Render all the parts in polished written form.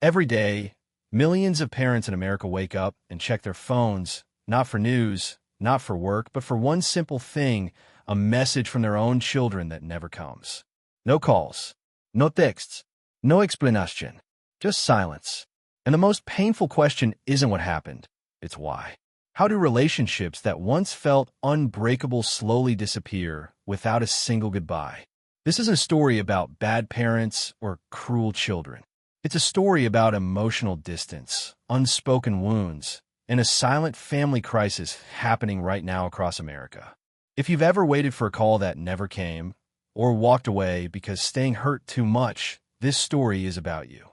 Every day, millions of parents in America wake up and check their phones, not for news, not for work, but for one simple thing, a message from their own children that never comes. No calls, no texts, no explanation, just silence. And the most painful question isn't what happened, it's why. How do relationships that once felt unbreakable slowly disappear without a single goodbye? This isn't a story about bad parents or cruel children. It's a story about emotional distance, unspoken wounds, and a silent family crisis happening right now across America. If you've ever waited for a call that never came, or walked away because staying hurt too much, this story is about you.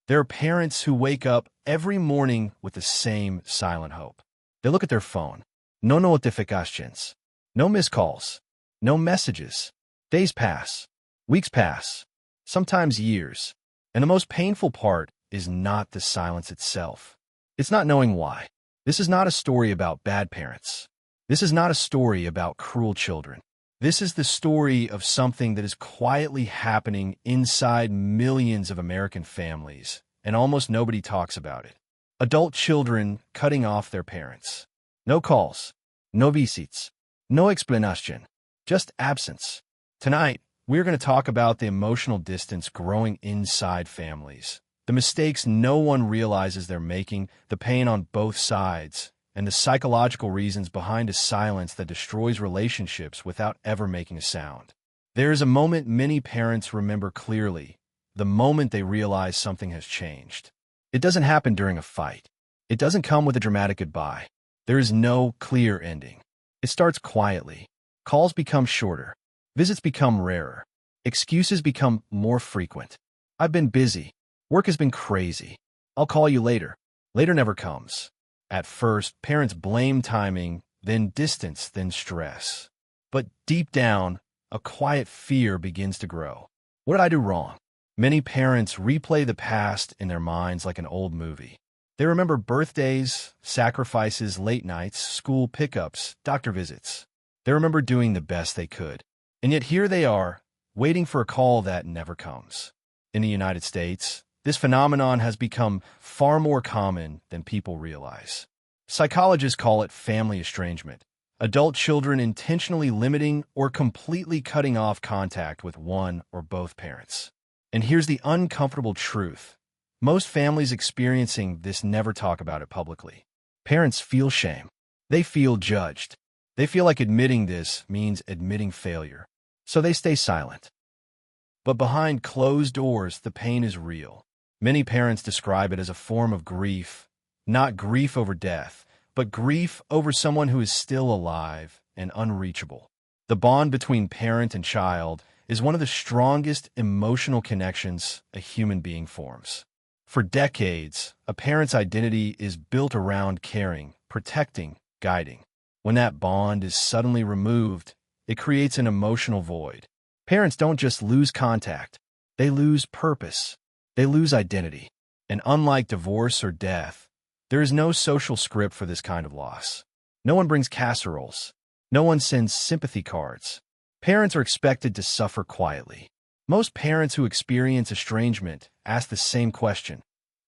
There are parents who wake up every morning with the same silent hope. They look at their phone. No notifications. No missed calls. No messages. Days pass. Weeks pass. Sometimes years. And the most painful part is not the silence itself. It's not knowing why. This is not a story about bad parents. This is not a story about cruel children. This is the story of something that is quietly happening inside millions of American families, and almost nobody talks about it. Adult children cutting off their parents. No calls, no visits, no explanation, just absence. Tonight, we're going to talk about the emotional distance growing inside families, the mistakes no one realizes they're making, the pain on both sides, and the psychological reasons behind a silence that destroys relationships without ever making a sound. There is a moment many parents remember clearly, the moment they realize something has changed. It doesn't happen during a fight. It doesn't come with a dramatic goodbye. There is no clear ending. It starts quietly. Calls become shorter. Visits become rarer. Excuses become more frequent. I've been busy. Work has been crazy. I'll call you later. Later never comes. At first, parents blame timing, then distance, then stress. But deep down, a quiet fear begins to grow. What did I do wrong? Many parents replay the past in their minds like an old movie. They remember birthdays, sacrifices, late nights, school pickups, doctor visits. They remember doing the best they could. And yet here they are, waiting for a call that never comes. In the United States, this phenomenon has become far more common than people realize. Psychologists call it family estrangement. Adult children intentionally limiting or completely cutting off contact with one or both parents. And here's the uncomfortable truth. Most families experiencing this never talk about it publicly. Parents feel shame. They feel judged. They feel like admitting this means admitting failure. So they stay silent. But behind closed doors, the pain is real. Many parents describe it as a form of grief, not grief over death, but grief over someone who is still alive and unreachable. The bond between parent and child is one of the strongest emotional connections a human being forms. For decades, a parent's identity is built around caring, protecting, guiding. When that bond is suddenly removed, it creates an emotional void. Parents don't just lose contact, they lose purpose. They lose identity. And unlike divorce or death, there is no social script for this kind of loss. No one brings casseroles. No one sends sympathy cards. Parents are expected to suffer quietly. Most parents who experience estrangement ask the same question.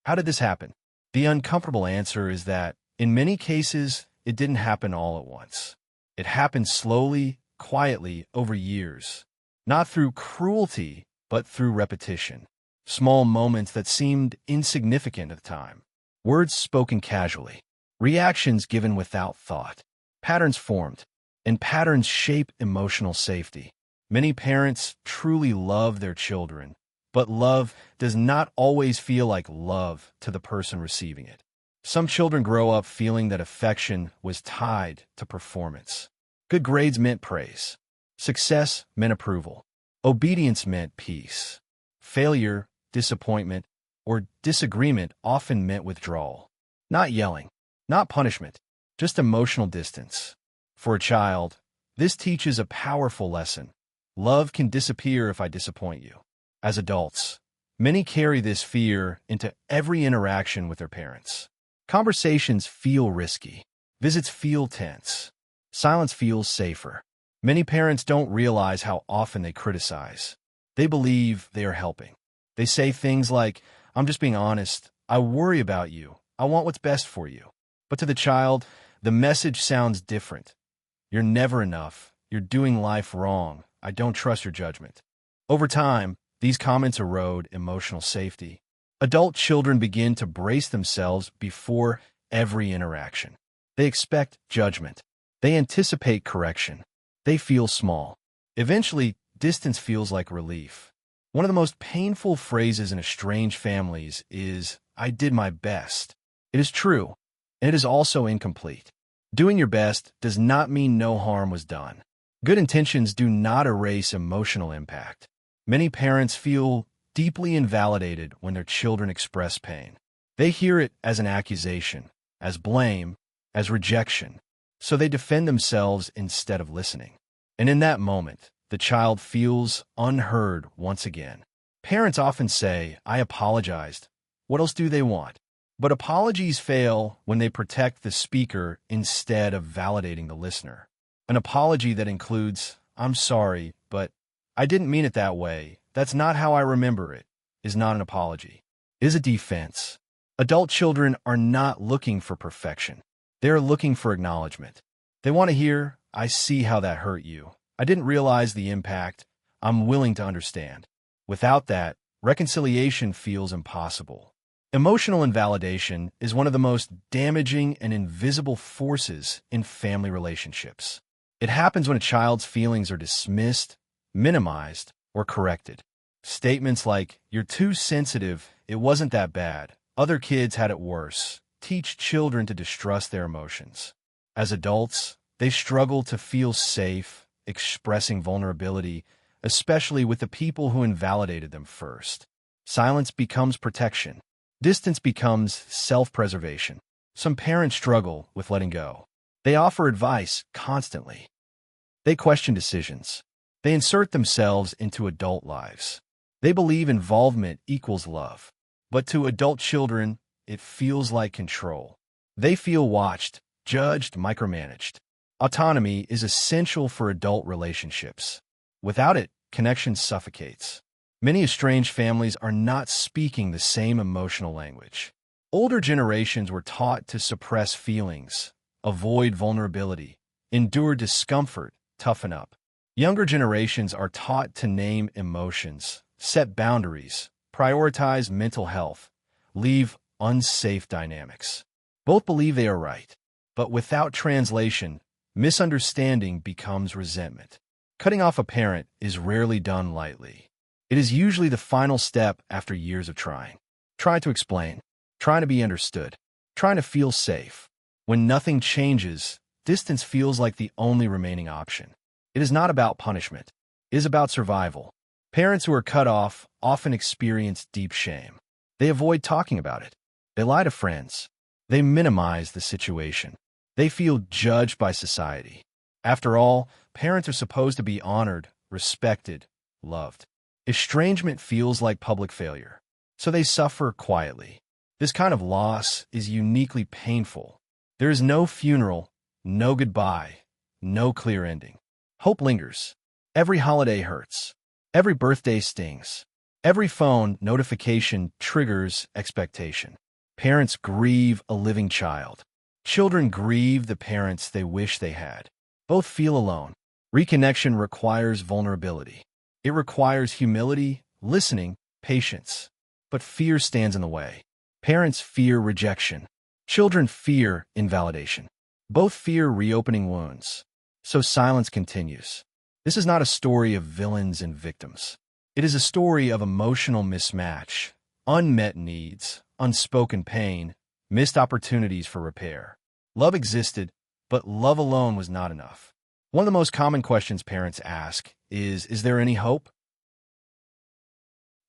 How did this happen? The uncomfortable answer is that, in many cases, it didn't happen all at once. It happened slowly, quietly, over years. Not through cruelty, but through repetition. Small moments that seemed insignificant at the time. Words spoken casually. Reactions given without thought. Patterns formed. And patterns shape emotional safety. Many parents truly love their children, but love does not always feel like love to the person receiving it. Some children grow up feeling that affection was tied to performance. Good grades meant praise. Success meant approval. Obedience meant peace. Failure, disappointment, or disagreement often meant withdrawal. Not yelling, not punishment, just emotional distance. For a child, this teaches a powerful lesson. Love can disappear if I disappoint you. As adults, many carry this fear into every interaction with their parents. Conversations feel risky. Visits feel tense. Silence feels safer. Many parents don't realize how often they criticize. They believe they are helping. They say things like, I'm just being honest. I worry about you. I want what's best for you. But to the child, the message sounds different. You're never enough. You're doing life wrong. I don't trust your judgment. Over time, these comments erode emotional safety. Adult children begin to brace themselves before every interaction. They expect judgment. They anticipate correction. They feel small. Eventually, distance feels like relief. One of the most painful phrases in estranged families is, "I did my best." It is true, and it is also incomplete. Doing your best does not mean no harm was done. Good intentions do not erase emotional impact. Many parents feel deeply invalidated when their children express pain. They hear it as an accusation, as blame, as rejection, so they defend themselves instead of listening. And in that moment, the child feels unheard once again. Parents often say, "I apologized." What else do they want? But apologies fail when they protect the speaker instead of validating the listener. An apology that includes, "I'm sorry, but I didn't mean it that way. That's not how I remember it," is not an apology. It is a defense. Adult children are not looking for perfection. They are looking for acknowledgement. They want to hear, "I see how that hurt you. I didn't realize the impact. I'm willing to understand." Without that, reconciliation feels impossible. Emotional invalidation is one of the most damaging and invisible forces in family relationships. It happens when a child's feelings are dismissed, minimized, or corrected. Statements like, "You're too sensitive, it wasn't that bad, other kids had it worse," teach children to distrust their emotions. As adults, they struggle to feel safe, expressing vulnerability, especially with the people who invalidated them first. Silence becomes protection. Distance becomes self-preservation. Some parents struggle with letting go. They offer advice constantly. They question decisions. They insert themselves into adult lives. They believe involvement equals love. But to adult children, it feels like control. They feel watched, judged, micromanaged. Autonomy is essential for adult relationships. Without it, connection suffocates. Many estranged families are not speaking the same emotional language. Older generations were taught to suppress feelings, avoid vulnerability, endure discomfort, toughen up. Younger generations are taught to name emotions, set boundaries, prioritize mental health, leave unsafe dynamics. Both believe they are right, but without translation, misunderstanding becomes resentment. Cutting off a parent is rarely done lightly. It is usually the final step after years of trying. Trying to explain, trying to be understood, trying to feel safe. When nothing changes, distance feels like the only remaining option. It is not about punishment. It is about survival. Parents who are cut off often experience deep shame. They avoid talking about it. They lie to friends. They minimize the situation. They feel judged by society. After all, parents are supposed to be honored, respected, loved. Estrangement feels like public failure, so they suffer quietly. This kind of loss is uniquely painful. There is no funeral, no goodbye, no clear ending. Hope lingers. Every holiday hurts. Every birthday stings. Every phone notification triggers expectation. Parents grieve a living child. Children grieve the parents they wish they had. Both feel alone. Reconnection requires vulnerability. It requires humility, listening, patience. But fear stands in the way. Parents fear rejection. Children fear invalidation. Both fear reopening wounds. So silence continues. This is not a story of villains and victims. It is a story of emotional mismatch, unmet needs, unspoken pain, missed opportunities for repair. Love existed, but love alone was not enough. One of the most common questions parents ask is there any hope?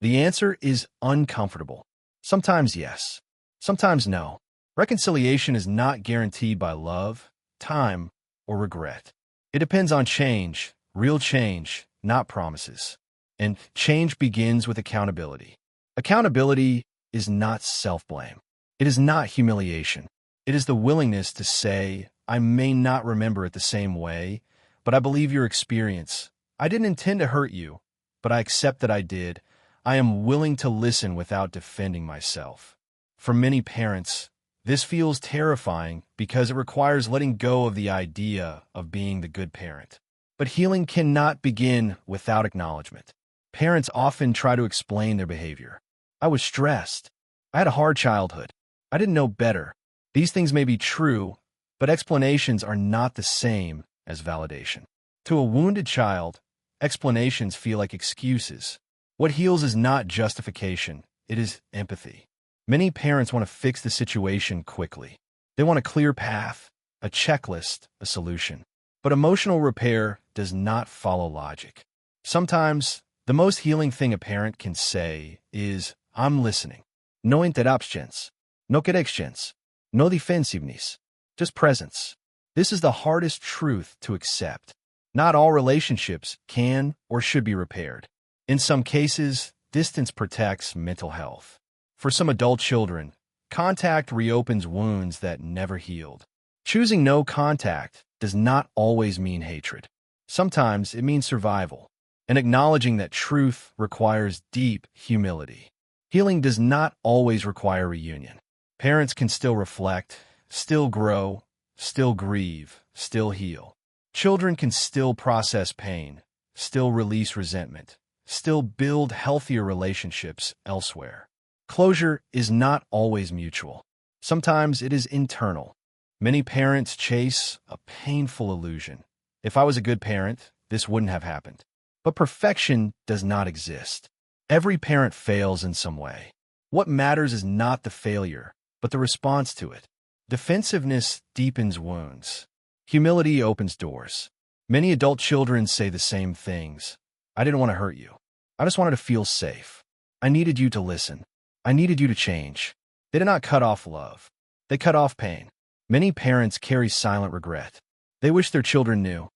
The answer is uncomfortable. Sometimes yes, sometimes no. Reconciliation is not guaranteed by love, time, or regret. It depends on change, real change, not promises. And change begins with accountability. Accountability is not self-blame. It is not humiliation. It is the willingness to say, "I may not remember it the same way, but I believe your experience. I didn't intend to hurt you, but I accept that I did. I am willing to listen without defending myself. For many parents, this feels terrifying because it requires letting go of the idea of being the good parent. But healing cannot begin without acknowledgement. Parents often try to explain their behavior. I was stressed. I had a hard childhood. I didn't know better. These things may be true, but explanations are not the same as validation. To a wounded child, explanations feel like excuses. What heals is not justification, it is empathy. Many parents want to fix the situation quickly. They want a clear path, a checklist, a solution. But emotional repair does not follow logic. Sometimes, the most healing thing a parent can say is, I'm listening. No interruptions. No corrections. No defensiveness. Just presence. This is the hardest truth to accept. Not all relationships can or should be repaired. In some cases, distance protects mental health. For some adult children, contact reopens wounds that never healed. Choosing no contact does not always mean hatred. Sometimes it means survival, and acknowledging that truth requires deep humility. Healing does not always require reunion. Parents can still reflect, still grow, still grieve, still heal. Children can still process pain, still release resentment, still build healthier relationships elsewhere. Closure is not always mutual. Sometimes it is internal. Many parents chase a painful illusion. If I was a good parent, this wouldn't have happened. But perfection does not exist. Every parent fails in some way. What matters is not the failure, but the response to it. Defensiveness deepens wounds. Humility opens doors. Many adult children say the same things. I didn't want to hurt you. I just wanted to feel safe. I needed you to listen. I needed you to change. They did not cut off love. They cut off pain. Many parents carry silent regret. They wish their children knew.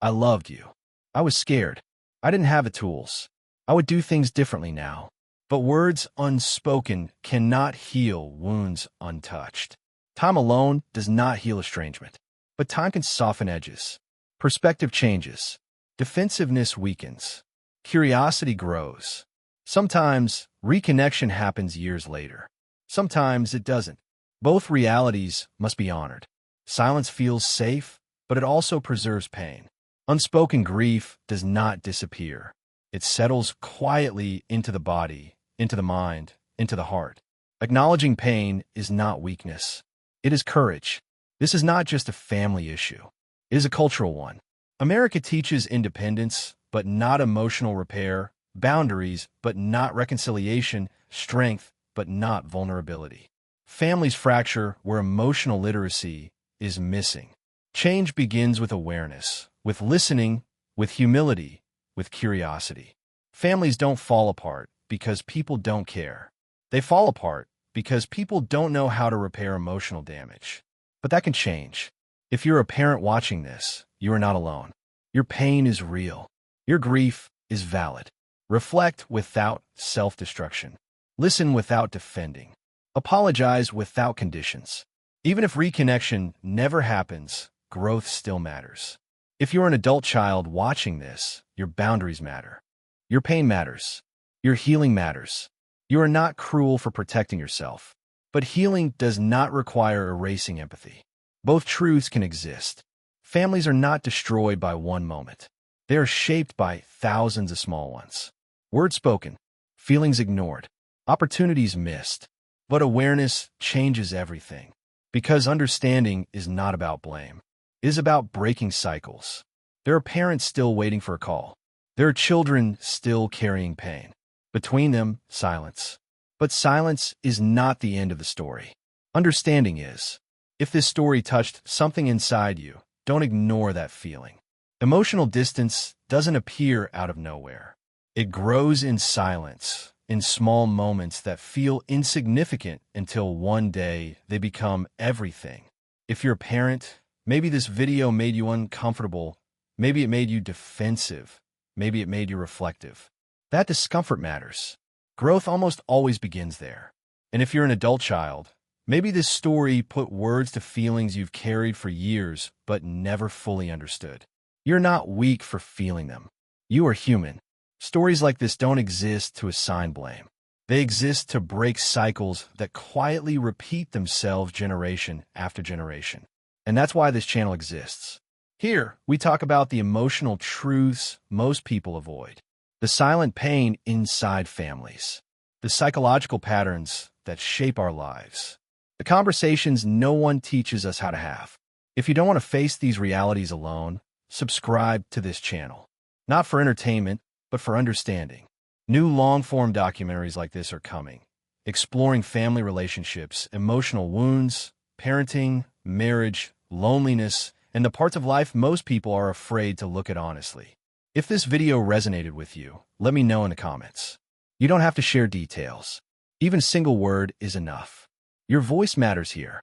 I loved you. I was scared. I didn't have the tools. I would do things differently now. But words unspoken cannot heal wounds untouched. Time alone does not heal estrangement. But time can soften edges. Perspective changes. Defensiveness weakens. Curiosity grows. Sometimes reconnection happens years later. Sometimes it doesn't. Both realities must be honored. Silence feels safe, but it also preserves pain. Unspoken grief does not disappear. It settles quietly into the body, into the mind, into the heart. Acknowledging pain is not weakness. It is courage. This is not just a family issue. It is a cultural one. America teaches independence, but not emotional repair, boundaries, but not reconciliation, strength, but not vulnerability. Families fracture where emotional literacy is missing. Change begins with awareness, with listening, with humility, with curiosity. Families don't fall apart because people don't care. They fall apart because people don't know how to repair emotional damage. But that can change. If you're a parent watching this, you are not alone. Your pain is real. Your grief is valid. Reflect without self-destruction. Listen without defending. Apologize without conditions. Even if reconnection never happens, growth still matters. If you're an adult child watching this, your boundaries matter. Your pain matters. Your healing matters. You are not cruel for protecting yourself. But healing does not require erasing empathy. Both truths can exist. Families are not destroyed by one moment. They are shaped by thousands of small ones. Words spoken, feelings ignored, opportunities missed. But awareness changes everything. Because understanding is not about blame. It is about breaking cycles. There are parents still waiting for a call. There are children still carrying pain. Between them, silence. But silence is not the end of the story. Understanding is. If this story touched something inside you, don't ignore that feeling. Emotional distance doesn't appear out of nowhere. It grows in silence, in small moments that feel insignificant until one day they become everything. If you're a parent, maybe this video made you uncomfortable. Maybe it made you defensive. Maybe it made you reflective. That discomfort matters. Growth almost always begins there. And if you're an adult child, maybe this story put words to feelings you've carried for years but never fully understood. You're not weak for feeling them. You are human. Stories like this don't exist to assign blame. They exist to break cycles that quietly repeat themselves generation after generation. And that's why this channel exists. Here, we talk about the emotional truths most people avoid, the silent pain inside families, the psychological patterns that shape our lives, the conversations no one teaches us how to have. If you don't want to face these realities alone, subscribe to this channel. Not for entertainment, but for understanding. New long-form documentaries like this are coming, exploring family relationships, emotional wounds, parenting, marriage, loneliness, and the parts of life most people are afraid to look at honestly. If this video resonated with you, let me know in the comments. You don't have to share details. Even a single word is enough. Your voice matters here.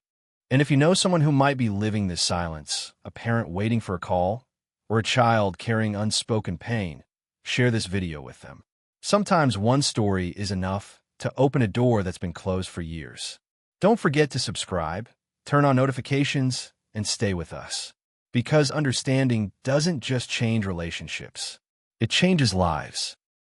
And if you know someone who might be living this silence, a parent waiting for a call, or a child carrying unspoken pain, share this video with them. Sometimes one story is enough to open a door that's been closed for years. Don't forget to subscribe, turn on notifications, and stay with us. Because understanding doesn't just change relationships. It changes lives.